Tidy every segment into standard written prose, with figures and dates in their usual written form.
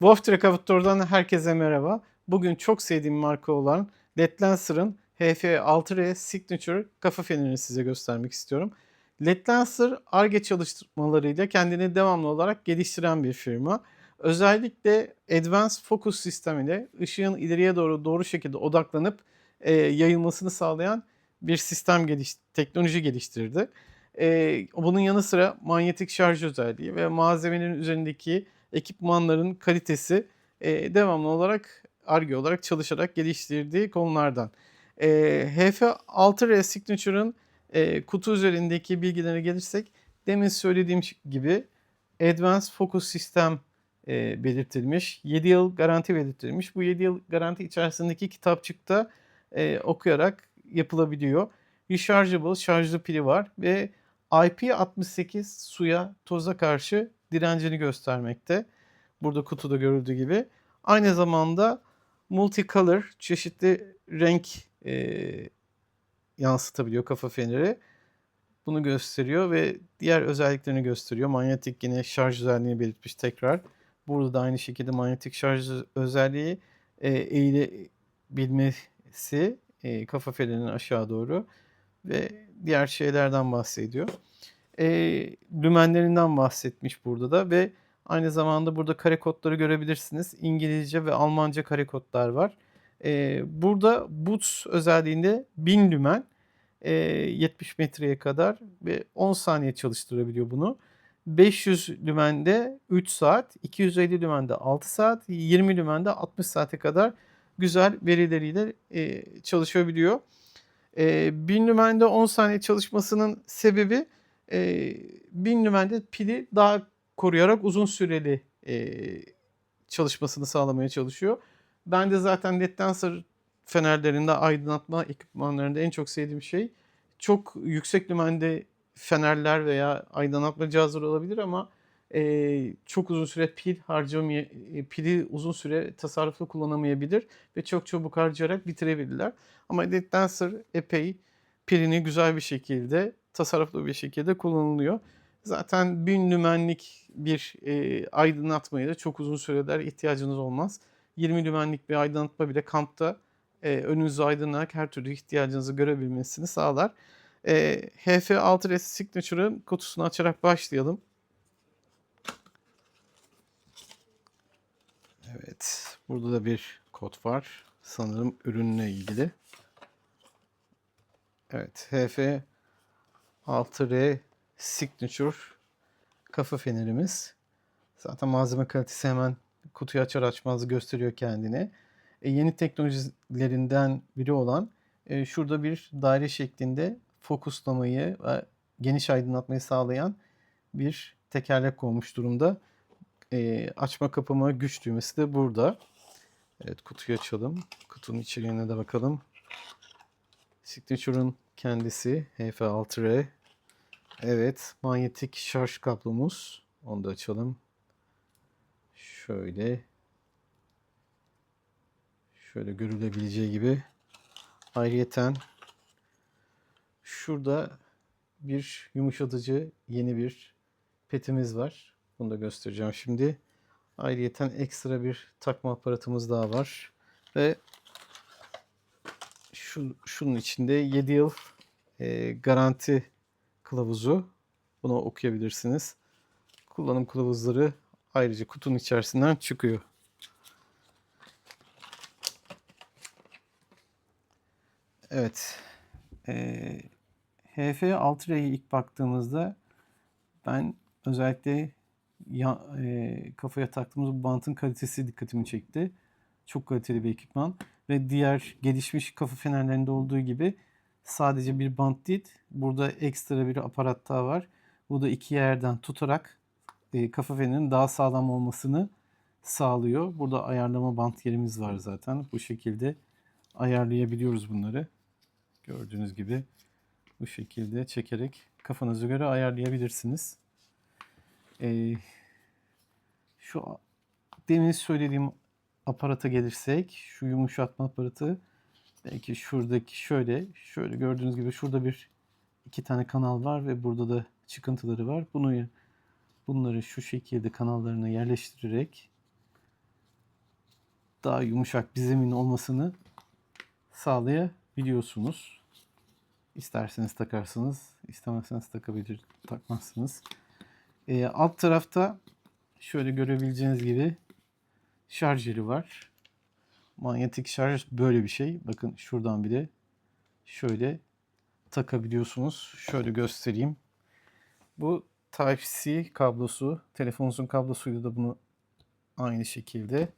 Wolf Track Outdoor'dan herkese merhaba. Bugün çok sevdiğim marka olan LED Lancer'ın HF6R Signature kafa fenerini size göstermek istiyorum. LED Lancer, Ar-Ge çalışmalarıyla kendini devamlı olarak geliştiren bir firma. Özellikle Advanced Focus sistemiyle ışığın ileriye doğru şekilde odaklanıp yayılmasını sağlayan bir teknoloji geliştirdi. Bunun yanı sıra manyetik şarj özelliği ve malzemenin üzerindeki ekipmanların kalitesi devamlı olarak Ar-Ge olarak çalışarak geliştirdiği konulardan. HF6R Signature'ın kutu üzerindeki bilgilere gelirsek, demin söylediğim gibi Advanced Focus System belirtilmiş. 7 yıl garanti belirtilmiş. Bu 7 yıl garanti içerisindeki kitapçıkta okuyarak yapılabiliyor. Rechargeable şarjlı pili var ve IP68 suya, toza karşı direncini göstermekte. Burada kutuda görüldüğü gibi. Aynı zamanda multicolor, çeşitli renk yansıtabiliyor kafa feneri. Bunu gösteriyor ve diğer özelliklerini gösteriyor. Manyetik yine şarj özelliğini belirtmiş tekrar. Burada da aynı şekilde manyetik şarj özelliği eğilebilmesi kafa fenerinin aşağı doğru ve diğer şeylerden bahsediyor. Lümenlerinden bahsetmiş burada da ve aynı zamanda burada kare kodları görebilirsiniz. İngilizce ve Almanca kare kodlar var. Burada Boots özelliğinde 1000 lümen 70 metreye kadar ve 10 saniye çalıştırabiliyor bunu. 500 lümende 3 saat, 250 lümende 6 saat, 20 lümende 60 saate kadar güzel verileriyle çalışabiliyor. 1000 lümende 10 saniye çalışmasının sebebi 1000 lümende pili daha koruyarak uzun süreli çalışmasını sağlamaya çalışıyor. Ben de zaten LED Lancer fenerlerinde, aydınlatma ekipmanlarında en çok sevdiğim şey, çok yüksek lümende fenerler veya aydınlatma cihazları olabilir ama çok uzun süre pili uzun süre tasarruflu kullanamayabilir ve çok çabuk harcayarak bitirebilirler. Ama LED Lancer epey pilini güzel bir şekilde, tasarruflu bir şekilde kullanılıyor. Zaten 1000 lümenlik bir aydınlatmaya da çok uzun süreler ihtiyacınız olmaz. 20 lümenlik bir aydınlatma bile kampta önünüzü aydınlanarak her türlü ihtiyacınızı görebilmesini sağlar. HF6R Signature'ın kutusunu açarak başlayalım. Evet, burada da bir kod var. Sanırım ürünle ilgili. Evet, HF6R Signature kafa fenerimiz. Zaten malzeme kalitesi hemen kutuyu açar açmaz gösteriyor kendini. Yeni teknolojilerinden biri olan şurada bir daire şeklinde fokuslamayı ve geniş aydınlatmayı sağlayan bir tekerlek konmuş durumda. Açma kapama güç düğmesi de burada. Evet, kutuyu açalım. Kutunun içeriğine de bakalım. Signature'ın kendisi HF6R. Evet, manyetik şarj kablomuz. Onu da açalım. Şöyle görülebileceği gibi. Ayrıyeten şurada bir yumuşatıcı yeni bir petimiz var. Bunu da göstereceğim şimdi. Ayrıyeten ekstra bir takma aparatımız daha var. Ve şunun içinde 7 yıl garanti kılavuzu. Bunu okuyabilirsiniz. Kullanım kılavuzları ayrıca kutunun içerisinden çıkıyor. Evet. HF6R'ye ilk baktığımızda ben özellikle kafaya taktığımız bu bantın kalitesi dikkatimi çekti. Çok kaliteli bir ekipman ve diğer gelişmiş kafa fenerlerinde olduğu gibi sadece bir bant değil, burada ekstra bir aparat daha var. Bu da iki yerden tutarak kafa fenerinin daha sağlam olmasını sağlıyor. Burada ayarlama bant yerimiz var zaten. Bu şekilde ayarlayabiliyoruz bunları. Gördüğünüz gibi bu şekilde çekerek kafanıza göre ayarlayabilirsiniz. Şu demin söylediğim aparata gelirsek, şu yumuşatma aparatı, belki şuradaki şöyle gördüğünüz gibi şurada iki tane kanal var ve burada da çıkıntıları var. Bunları şu şekilde kanallarına yerleştirerek daha yumuşak bir zemin olmasını sağlayabiliyorsunuz. İsterseniz takarsınız, istemezseniz takmazsınız. Alt tarafta şöyle görebileceğiniz gibi şarj yeri var. Manyetik şarj böyle bir şey. Bakın şuradan bir de şöyle takabiliyorsunuz. Şöyle göstereyim. Bu Type-C kablosu. Telefonunuzun kablosuyla da bunu aynı şekilde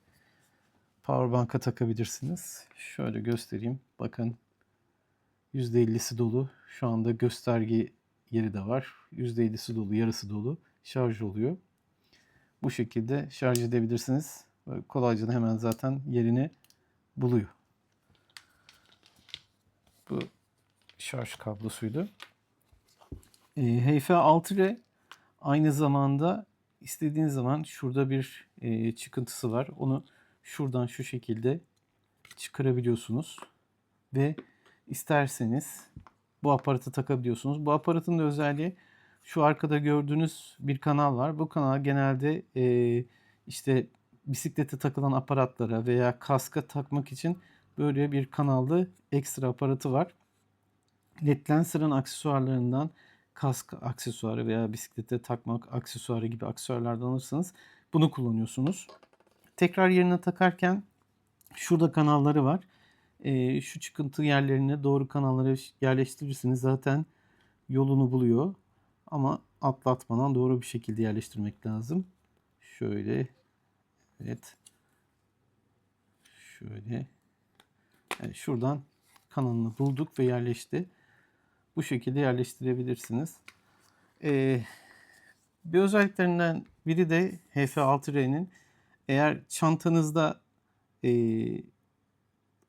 powerbank'a takabilirsiniz. Şöyle göstereyim. Bakın %50'si dolu. Şu anda gösterge yeri de var. %50'si dolu, yarısı dolu. Şarj oluyor. Bu şekilde şarj edebilirsiniz. Böyle kolayca da hemen zaten yerini buluyor. Bu şarj kablosuydu. HF6R aynı zamanda istediğiniz zaman şurada bir çıkıntısı var. Onu şuradan şu şekilde çıkarabiliyorsunuz. Ve isterseniz bu aparatı takabiliyorsunuz. Bu aparatın da özelliği şu arkada gördüğünüz bir kanal var. Bu kanal genelde işte bisiklete takılan aparatlara veya kaska takmak için böyle bir kanallı ekstra aparatı var. LED Lancer'ın aksesuarlarından kask aksesuarı veya bisiklete takmak aksesuarı gibi aksesuarlardan alırsanız bunu kullanıyorsunuz. Tekrar yerine takarken şurada kanalları var. Şu çıkıntı yerlerine doğru kanalları yerleştirirsiniz. Zaten yolunu buluyor. Ama atlatmadan doğru bir şekilde yerleştirmek lazım. Şöyle. Evet. Şöyle. Evet, şuradan kanalını bulduk ve yerleşti. Bu şekilde yerleştirebilirsiniz. Bir özelliklerinden biri de HF6R'nin eğer çantanızda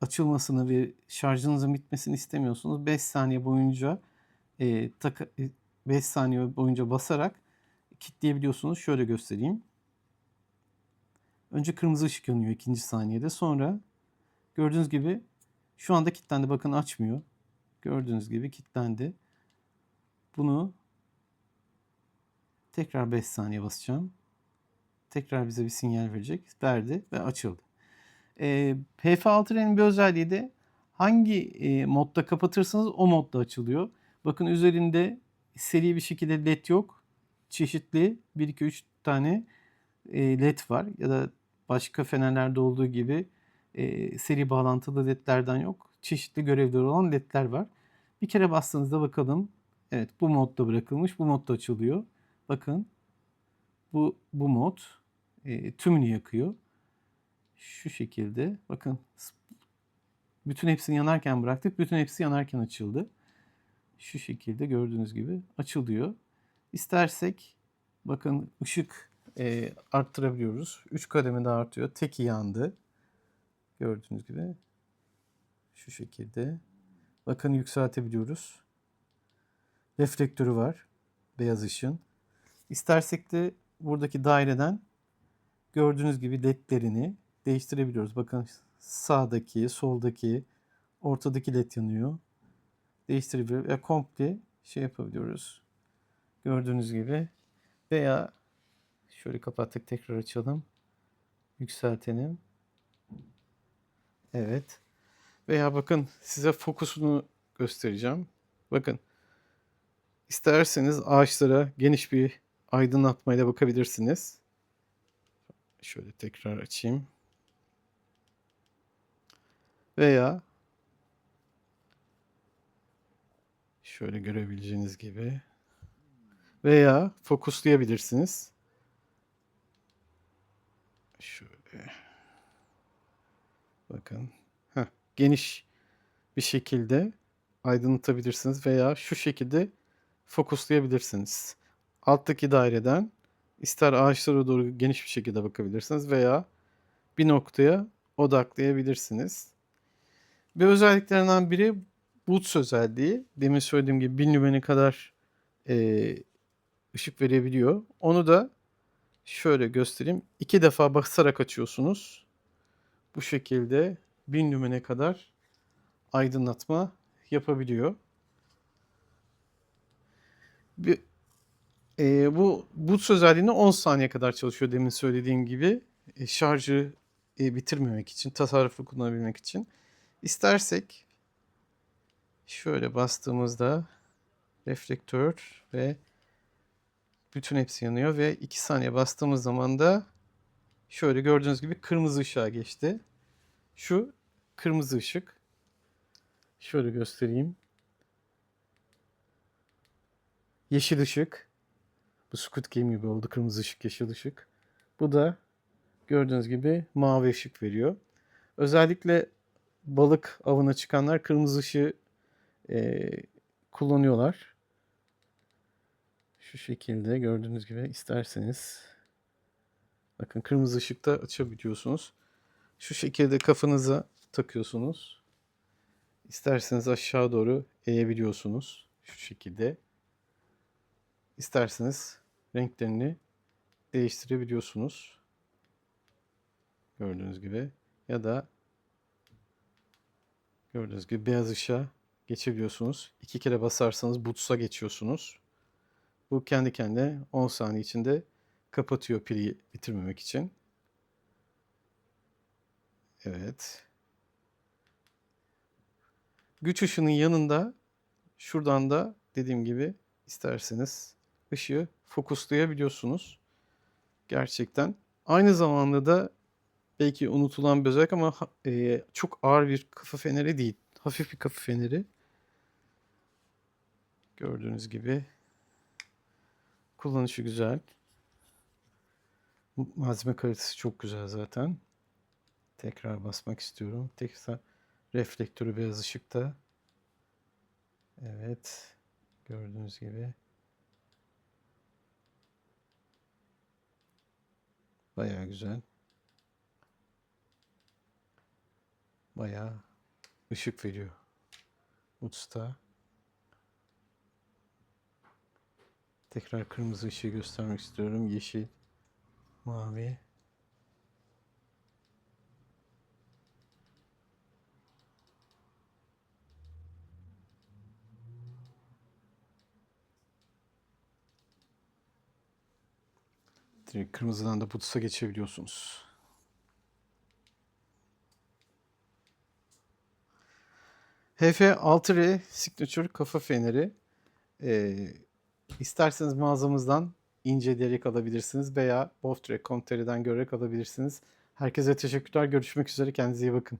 açılmasını ve şarjınızın bitmesini istemiyorsunuz. 5 saniye boyunca 5 saniye boyunca basarak kilitleyebiliyorsunuz. Şöyle göstereyim. Önce kırmızı ışık yanıyor ikinci saniyede. Sonra gördüğünüz gibi şu anda kilitlendi. Bakın açmıyor. Gördüğünüz gibi kilitlendi. Bunu tekrar 5 saniye basacağım. Tekrar bize bir sinyal verecek. Verdi ve açıldı. HF6R'nin bir özelliği de hangi modda kapatırsanız o modda açılıyor. Bakın üzerinde seri bir şekilde led yok. Çeşitli 1, 2, 3 tane led var. Ya da başka fenerlerde olduğu gibi seri bağlantılı ledlerden yok. Çeşitli görevleri olan ledler var. Bir kere bastığınızda bakalım. Evet, bu modda bırakılmış. Bu modda açılıyor. Bakın bu mod tümünü yakıyor. Şu şekilde bakın bütün hepsini yanarken bıraktık. Bütün hepsi yanarken açıldı. Şu şekilde gördüğünüz gibi açılıyor. İstersek bakın ışık arttırabiliyoruz. 3 kademede artıyor. Teki yandı. Gördüğünüz gibi şu şekilde. Bakın yükseltebiliyoruz. Reflektörü var. Beyaz ışın. İstersek de buradaki daireden gördüğünüz gibi ledlerini değiştirebiliyoruz. Bakın sağdaki, soldaki, ortadaki led yanıyor. Değiştirebiliyoruz. Ve komple şey yapabiliyoruz. Gördüğünüz gibi. Veya şöyle kapattık, tekrar açalım. Yükseltelim. Evet. Veya bakın size fokusunu göstereceğim. Bakın. İsterseniz ağaçlara geniş bir aydınlatmayla bakabilirsiniz. Şöyle tekrar açayım. Veya şöyle görebileceğiniz gibi. Veya fokuslayabilirsiniz. Şöyle. Bakın. Geniş bir şekilde aydınlatabilirsiniz veya şu şekilde fokuslayabilirsiniz. Alttaki daireden ister ağaçlara doğru geniş bir şekilde bakabilirsiniz veya bir noktaya odaklayabilirsiniz. Bir özelliklerinden biri Boots özelliği. Demin söylediğim gibi 1000 lümene kadar ışık verebiliyor. Onu da şöyle göstereyim. 2 defa basarak açıyorsunuz. Bu şekilde 1000 lümene kadar aydınlatma yapabiliyor. Bu Boots özelliğine 10 saniye kadar çalışıyor demin söylediğim gibi. Şarjı bitirmemek için, tasarruflu kullanabilmek için. İstersek şöyle bastığımızda reflektör ve bütün hepsi yanıyor ve 2 saniye bastığımız zaman da şöyle gördüğünüz gibi kırmızı ışığa geçti. Şu kırmızı ışık. Şöyle göstereyim. Yeşil ışık. Bu Squid Game gibi oldu. Kırmızı ışık, yeşil ışık. Bu da gördüğünüz gibi mavi ışık veriyor. Özellikle balık avına çıkanlar kırmızı ışığı kullanıyorlar. Şu şekilde gördüğünüz gibi isterseniz bakın kırmızı ışıkta açabiliyorsunuz. Şu şekilde kafanıza takıyorsunuz. İsterseniz aşağı doğru eğebiliyorsunuz. Şu şekilde. İsterseniz renklerini değiştirebiliyorsunuz. Gördüğünüz gibi. Ya da gördüğünüz gibi beyaz ışığa geçebiliyorsunuz. 2 kere basarsanız butsa geçiyorsunuz. Bu kendi kendine 10 saniye içinde kapatıyor pili bitirmemek için. Evet. Güç ışığının yanında şuradan da dediğim gibi isterseniz ışığı fokuslayabiliyorsunuz. Gerçekten. Aynı zamanda da belki unutulan bir özellik ama çok ağır bir kafa feneri değil. Hafif bir kafa feneri. Gördüğünüz gibi kullanışı güzel. Malzeme kalitesi çok güzel zaten. Tekrar basmak istiyorum. Tekrar reflektörü beyaz ışıkta. Evet. Gördüğünüz gibi. Bayağı güzel. Bayağı ışık veriyor. Usta. Tekrar kırmızı ışığı göstermek istiyorum. Yeşil, mavi. Direkt kırmızıdan da Bluetooth'a geçebiliyorsunuz. HF6R Signature kafa feneri. İsterseniz mağazamızdan inceleyerek alabilirsiniz veya boftrek.com.tr'den görerek alabilirsiniz. Herkese teşekkürler. Görüşmek üzere. Kendinize iyi bakın.